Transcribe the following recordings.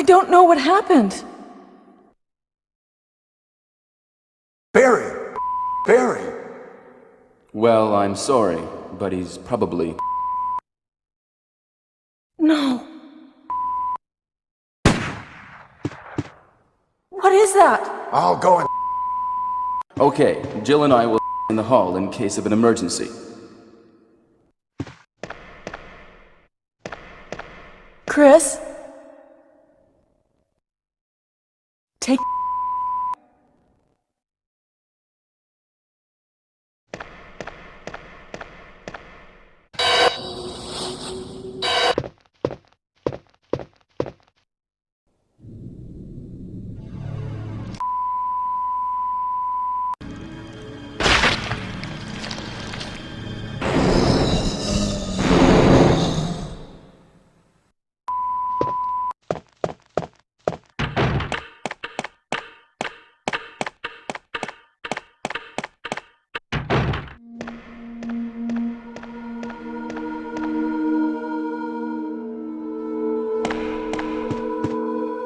I don't know what happened. Barry! Barry! Well, I'm sorry, but he's probably... No. What is that? I'll go and... Okay, Jill and I will in the hall in case of an emergency. Chris? Take...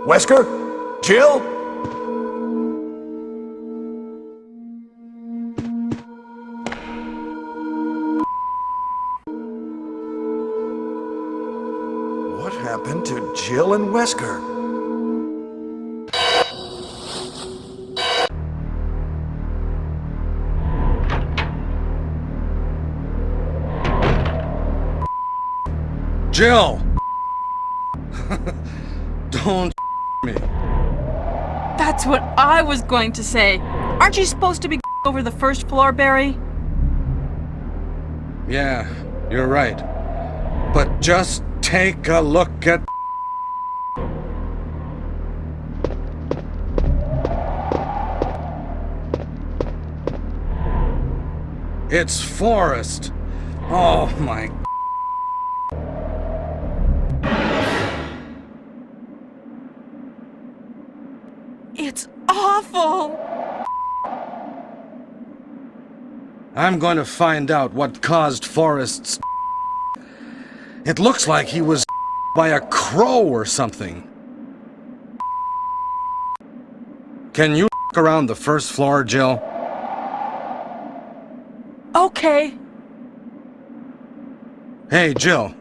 Wesker? Jill? What happened to Jill and Wesker? Jill! Don't me. That's what I was going to say. Aren't you supposed to be over the first floor, Barry? Yeah, you're right. But just take a look at... It's Forrest. Oh my... It's awful! I'm going to find out what caused Forrest's... It looks like he was by a crow or something. Can you around the first floor, Jill? Okay. Hey, Jill.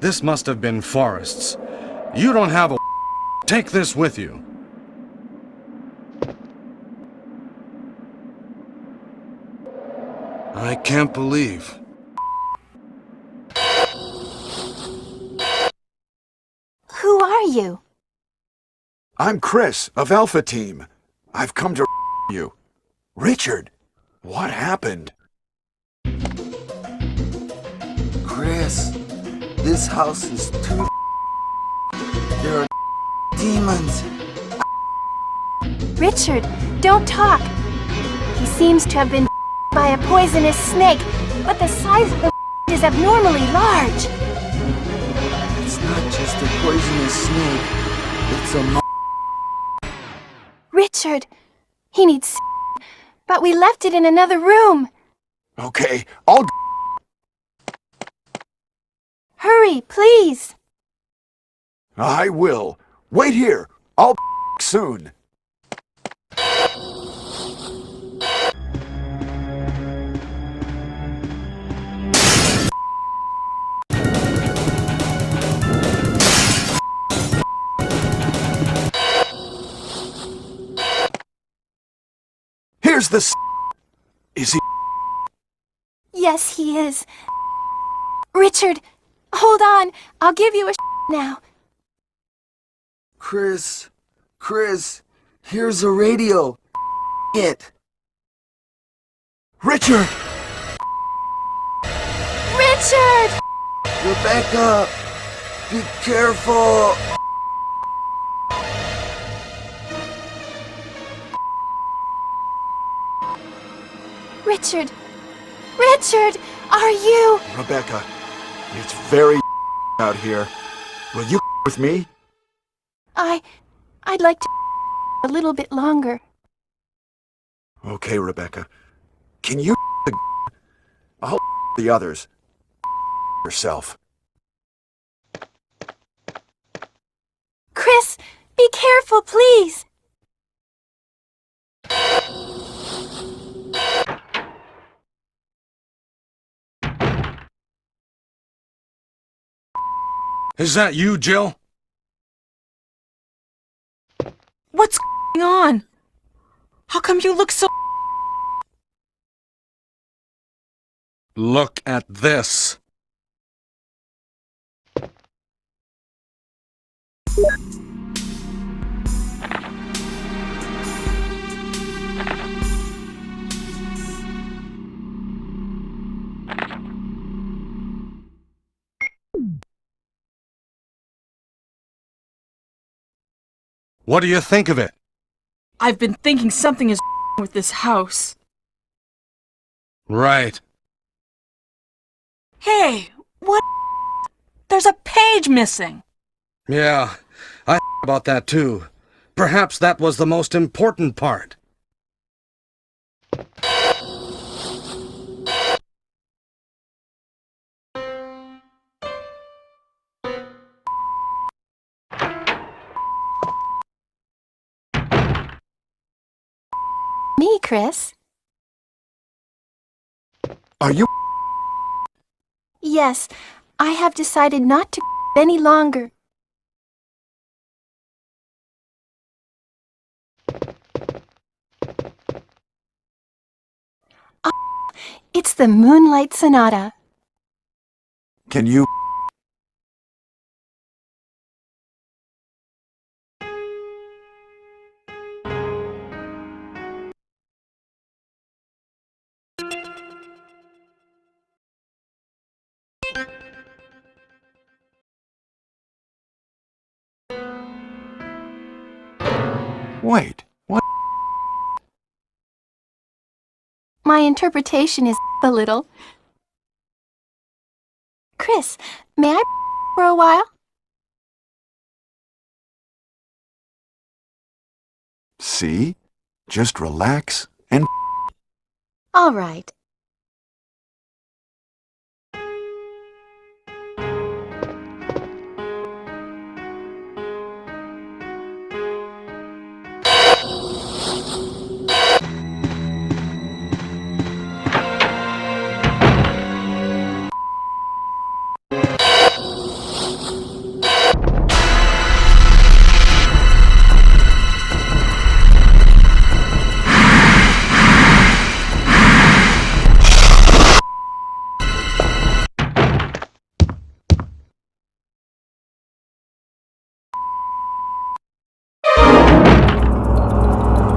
This must have been Forrest's. You don't have a... Take this with you. I can't believe... Who are you? I'm Chris, of Alpha Team. I've come to you. Richard, what happened? Chris, this house is too... There are demons. Richard, don't talk. He seems to have been by a poisonous snake, but the size of the is abnormally large. It's not just a poisonous snake. It's a Richard, he needs but we left it in another room. Okay, I'll... Hurry, please. I will. Wait here. I'll soon. Here's the... Is he... Yes, he is. Richard, hold on. I'll give you a now. Chris, here's a radio. It. Richard! Richard! Rebecca, be careful. Richard! Richard! Are you... Rebecca, it's very out here. Will you with me? I'd like to a little bit longer. Okay, Rebecca. Can you I'll the others. Yourself. Chris! Be careful, please! Is that you, Jill? What's going on? How come you look so... Look at this. What do you think of it? I've been thinking something is with this house. Right. Hey, what? There's a page missing. Yeah, I about that too. Perhaps that was the most important part. Me, Chris. Are you... Yes, I have decided not to any longer. It's the Moonlight Sonata. Can you... Wait, what? My interpretation is a little. Chris, may I for a while? See? Just relax and... All right.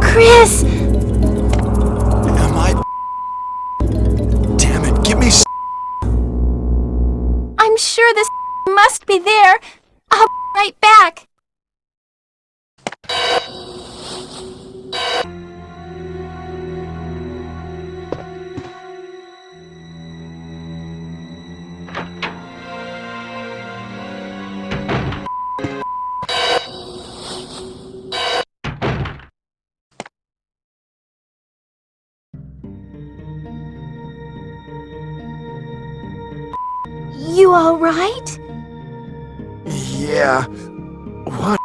Chris! Am I... Damn it, give me... I'm sure this must be there. I'll be right back. You all right? Yeah... What?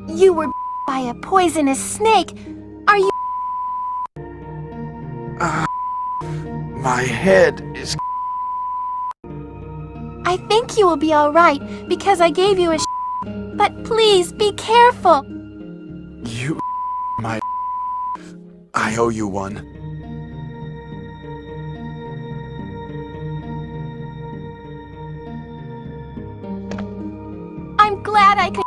You were by a poisonous snake. Are you... My head is... I think you will be all right because I gave you a but please be careful. You... My... I owe you one. I'm glad I could...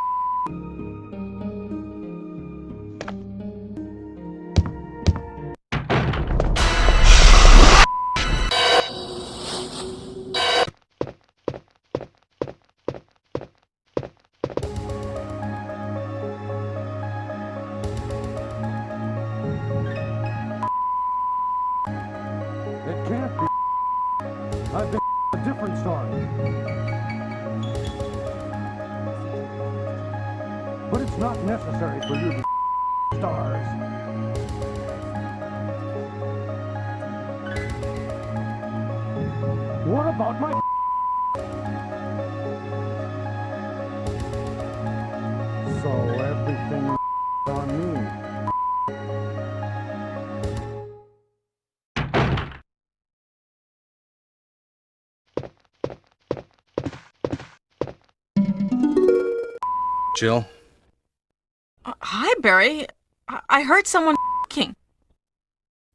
It can't be. I've been a different story. But it's not necessary for you to stars. What about my... Jill? Hi, Barry. I heard someone **ing.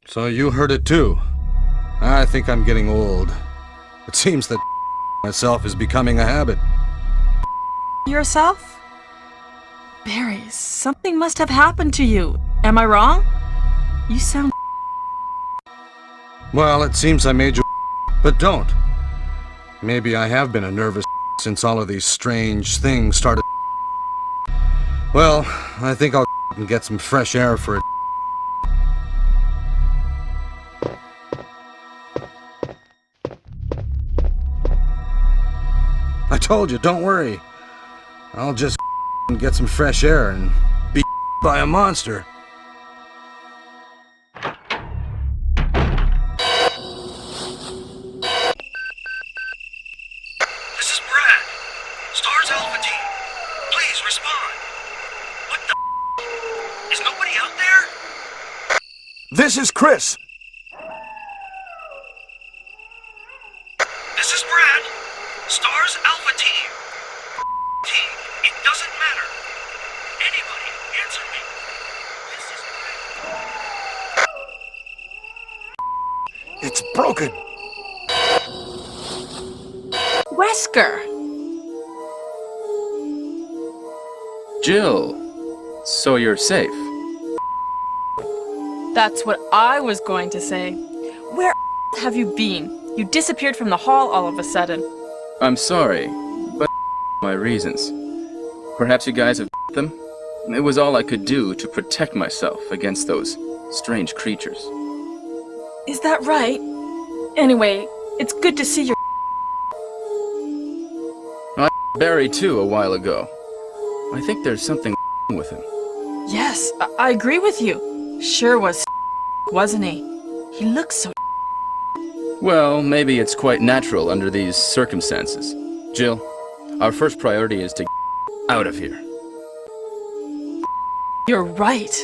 So you heard it too. I think I'm getting old. It seems that myself is becoming a habit. Yourself? Barry, something must have happened to you. Am I wrong? You sound... Well, it seems I made you but don't. Maybe I have been a nervous since all of these strange things started. Well, I think I'll get some fresh air for it. I told you, don't worry. I'll just get some fresh air and be by a monster. This is Brad. Stars Alpha Team. Please respond. What the is nobody out there? This is Chris. This is Brad. Stars Alpha Team. Team, it doesn't matter. Anybody, answer me. This is Brad. It's broken. Wesker! Jill, so you're safe. That's what I was going to say. Where have you been? You disappeared from the hall all of a sudden. I'm sorry, but my reasons. Perhaps you guys have them? It was all I could do to protect myself against those strange creatures. Is that right? Anyway, it's good to see you. I Barry too a while ago. I think there's something with him. Yes, I agree with you. Sure was, wasn't he? He looks so... Well, maybe it's quite natural under these circumstances. Jill, our first priority is to get out of here. You're right.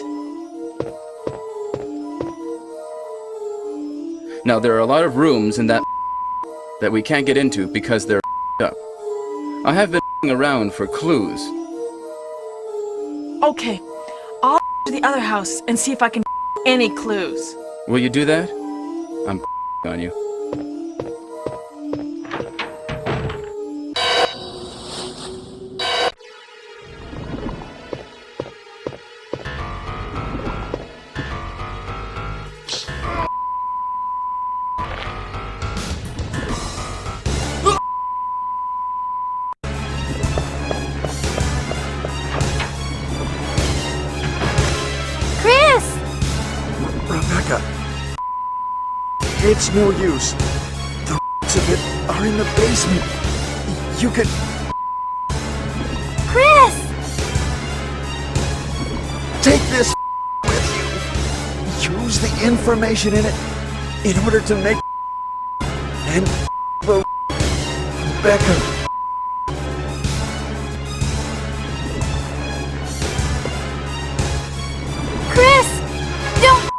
Now, there are a lot of rooms in that we can't get into because they're up. I have been around for clues. Okay, I'll to the other house and see if I can any clues. Will you do that? I'm on you. Chris! Rebecca. It's no use. The of it are in the basement. You could... Chris! Take this with you. Use the information in it in order to make... and... Rebecca. Chris! Don't...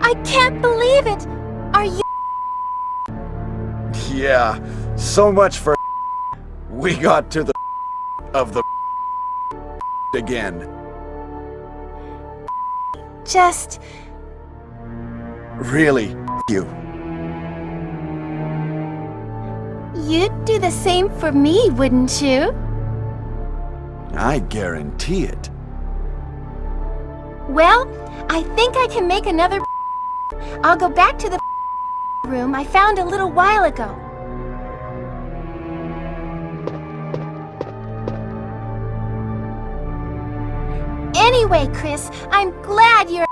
I can't believe it! Are you... Yeah, so much for... We got to the... of the... again. just... Really, you. You'd do the same for me, wouldn't you? I guarantee it. Well, I think I can make another... I'll go back to the room I found a little while ago. Anyway, Chris, I'm glad you're...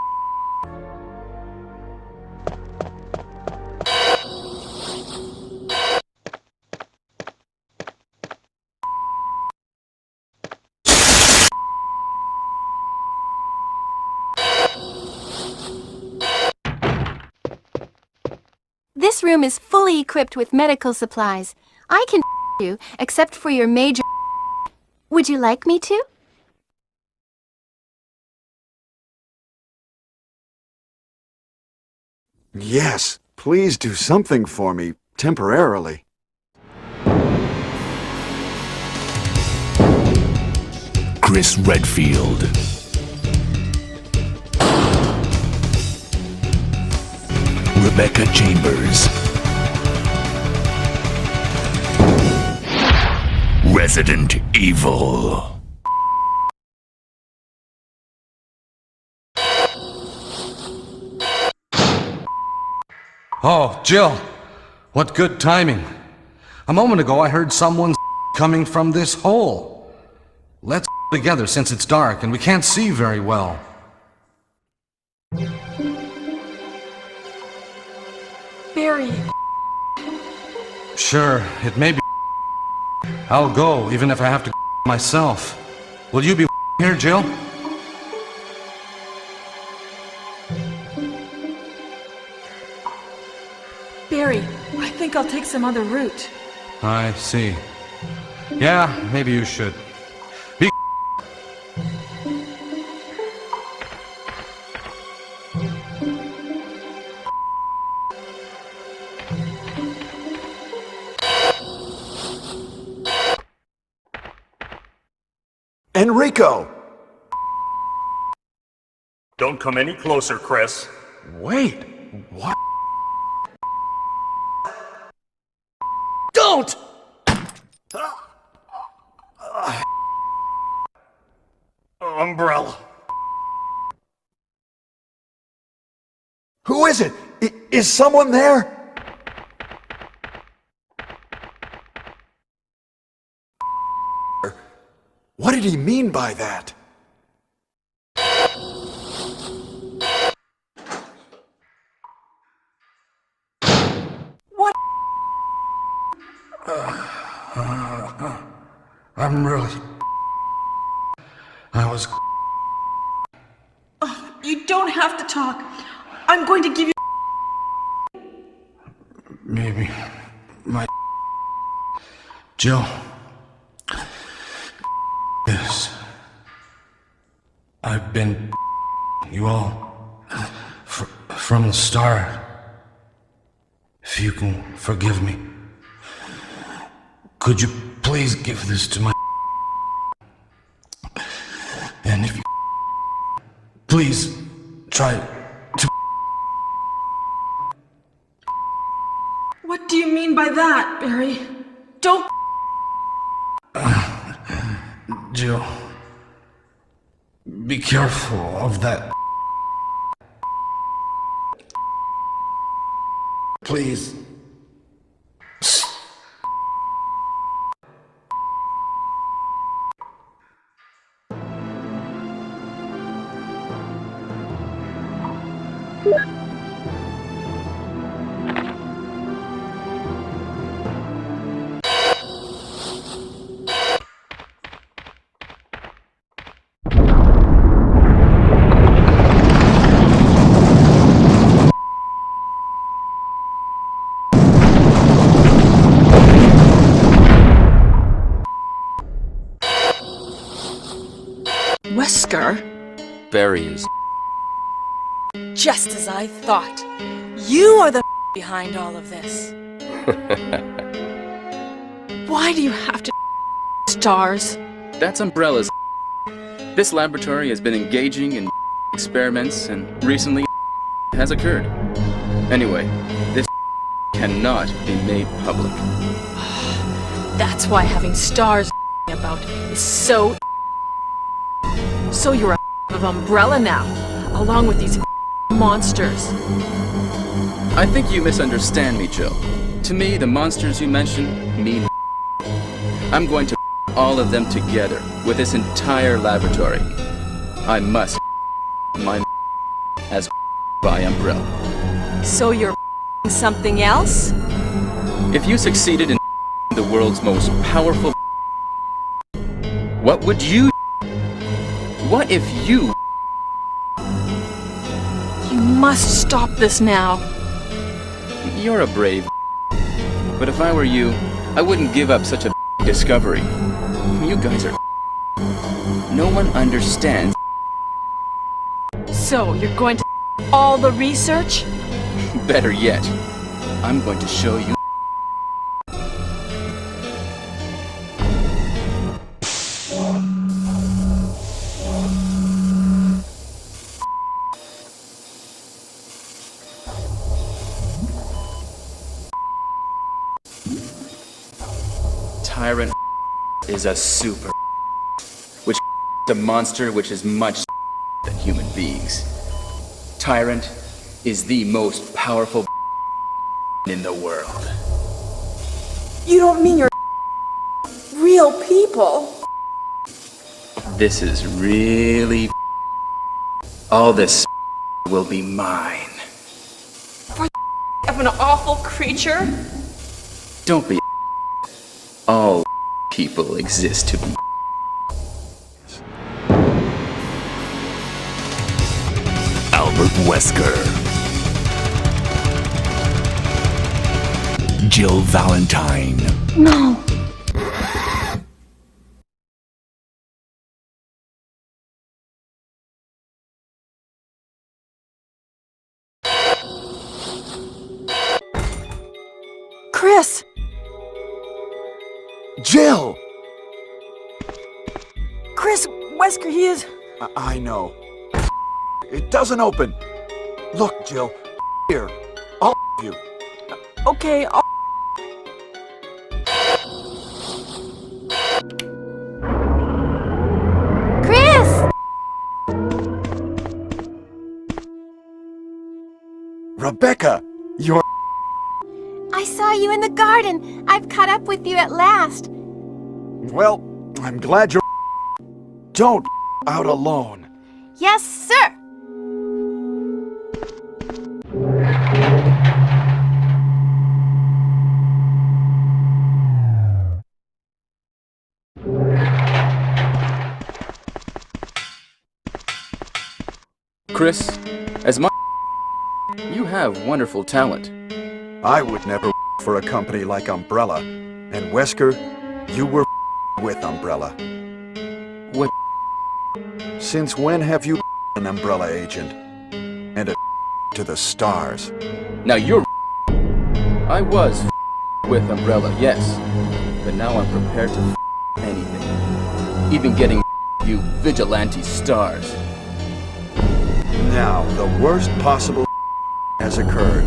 This room is fully equipped with medical supplies. I can you, except for your major. Would you like me to? Yes, please do something for me, temporarily. Chris Redfield. Rebecca Chambers. Resident Evil. Oh, Jill. What good timing. A moment ago I heard someone coming from this hole. Let's together since it's dark and we can't see very well. Barry. Sure, it may be. I'll go, even if I have to myself. Will you be here, Jill? Barry, I think I'll take some other route. I see. Yeah, maybe you should. Be Enrico! Don't come any closer, Chris. Wait, what? Don't! Umbrella. Who is it? Is someone there? What did he mean by that? What? I'm really... I was... You don't have to talk. I'm going to give you... Maybe... my... Jill... Yes. I've been... you all... from the start. If you can forgive me. Could you please give this to my... And if you... please try to... What do you mean by that, Barry? Don't... Jill... be careful of that... Please... Wesker? Barry is... Just as I thought. You are the behind all of this. Why do you have to stars? That's Umbrella's. This laboratory has been engaging in experiments and recently has occurred. Anyway, this cannot be made public. That's why having stars about is so... So you're a of Umbrella now, along with these monsters. I think you misunderstand me, Jill. To me, the monsters you mention mean... I'm going to all of them together with this entire laboratory. I must my as by Umbrella. So you're something else? If you succeeded in the world's most powerful, what would you? What if you? You must stop this now. You're a brave. But if I were you, I wouldn't give up such a discovery. You guys are. No one understands. So, you're going to all the research? Better yet, I'm going to show you. Tyrant is a super, which is a monster which is much than human beings. Tyrant is the most powerful in the world. You don't mean you're real people? This is really all this will be mine. For of an awful creature? Don't be all people exist to be. Albert Wesker. Jill Valentine. No. Chris! Jill! Chris, Wesker, he is... I know. It doesn't open. Look, Jill. Here. I'll you. Okay, I'll... Chris! Rebecca! You're... I saw you in the garden. I've caught up with you at last. Well, I'm glad you're... Don't out alone. Yes, sir. Chris, as my you have wonderful talent. I would never for a company like Umbrella. And Wesker, you were with Umbrella. What? Since when have you an Umbrella agent? And a to the stars? Now you're I was with Umbrella, yes. But now I'm prepared to anything. Even getting you vigilante stars. Now, the worst possible has occurred.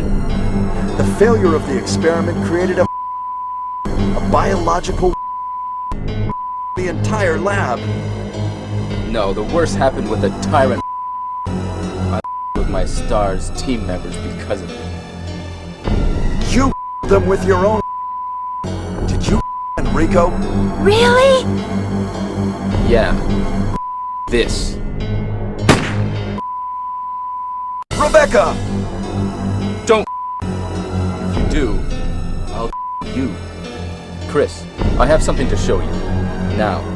The failure of the experiment created a biological the entire lab. No, the worst happened with the Tyrant. I with my stars team members because of it. You them with your own. Did you Enrico? Really? Yeah. This. Rebecca! Don't. If you do, I'll you. Chris, I have something to show you. Now.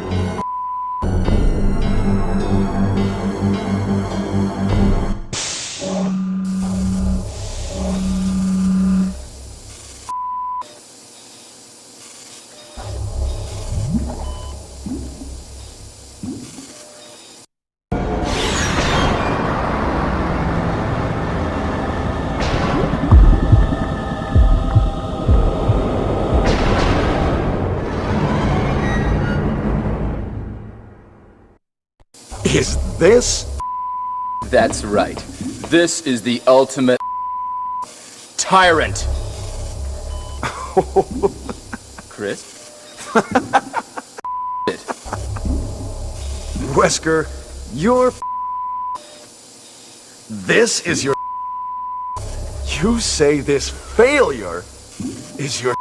Is this? That's right. This is the ultimate Tyrant. Chris? Wesker, you're... This is your... You say this failure is your...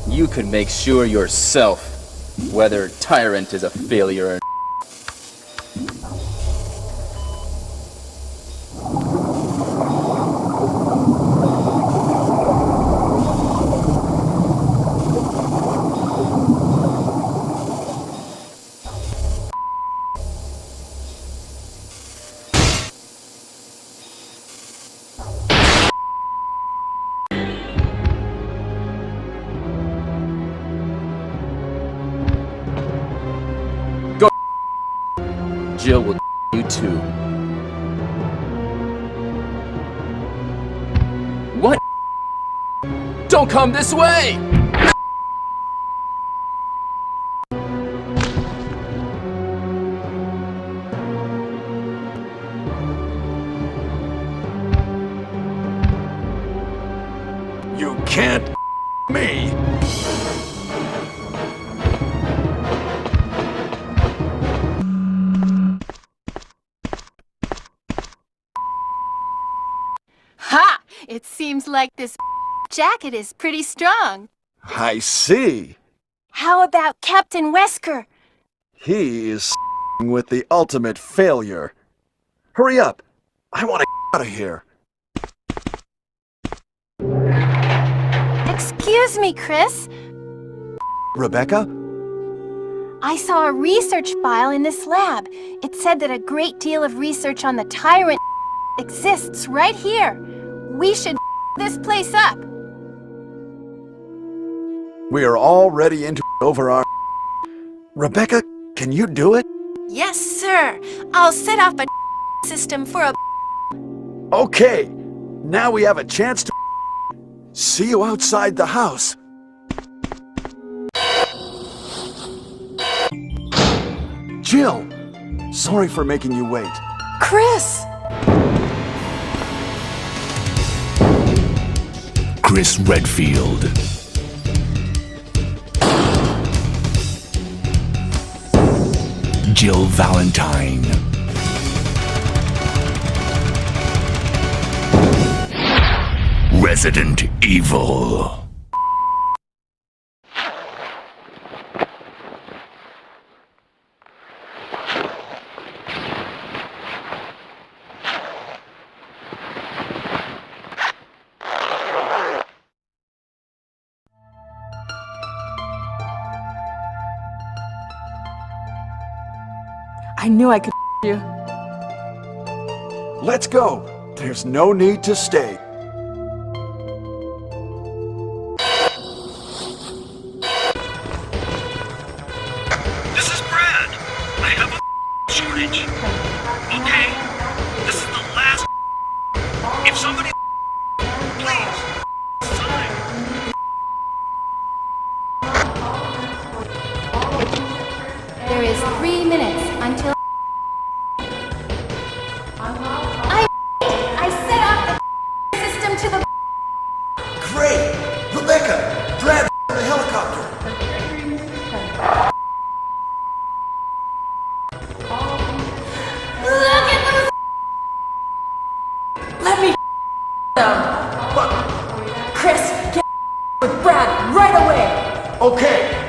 You can make sure yourself whether Tyrant is a failure or not. Jill will you too. What? Don't come this way! You can't me. Ha! It seems like this jacket is pretty strong. I see. How about Captain Wesker? He is with the ultimate failure. Hurry up. I want to get out of here. Excuse me, Chris. Rebecca? I saw a research file in this lab. It said that a great deal of research on the Tyrant exists right here. We should this place up. We are already into over our... Rebecca, can you do it? Yes, sir. I'll set up a system for a... Okay. Now we have a chance to... See you outside the house. Jill! Sorry for making you wait. Chris! Chris Redfield. Jill Valentine. Resident Evil. I knew I could you. Let's go. There's no need to stay. This is Brad. I have a shortage. Okay? This is the last. If somebody. Please. Sign. There is 3 minutes until... I set up the system to the... Great! Rebecca! Brad, the helicopter! Look at those... Let me them. But, Chris, get with Brad right away. okay,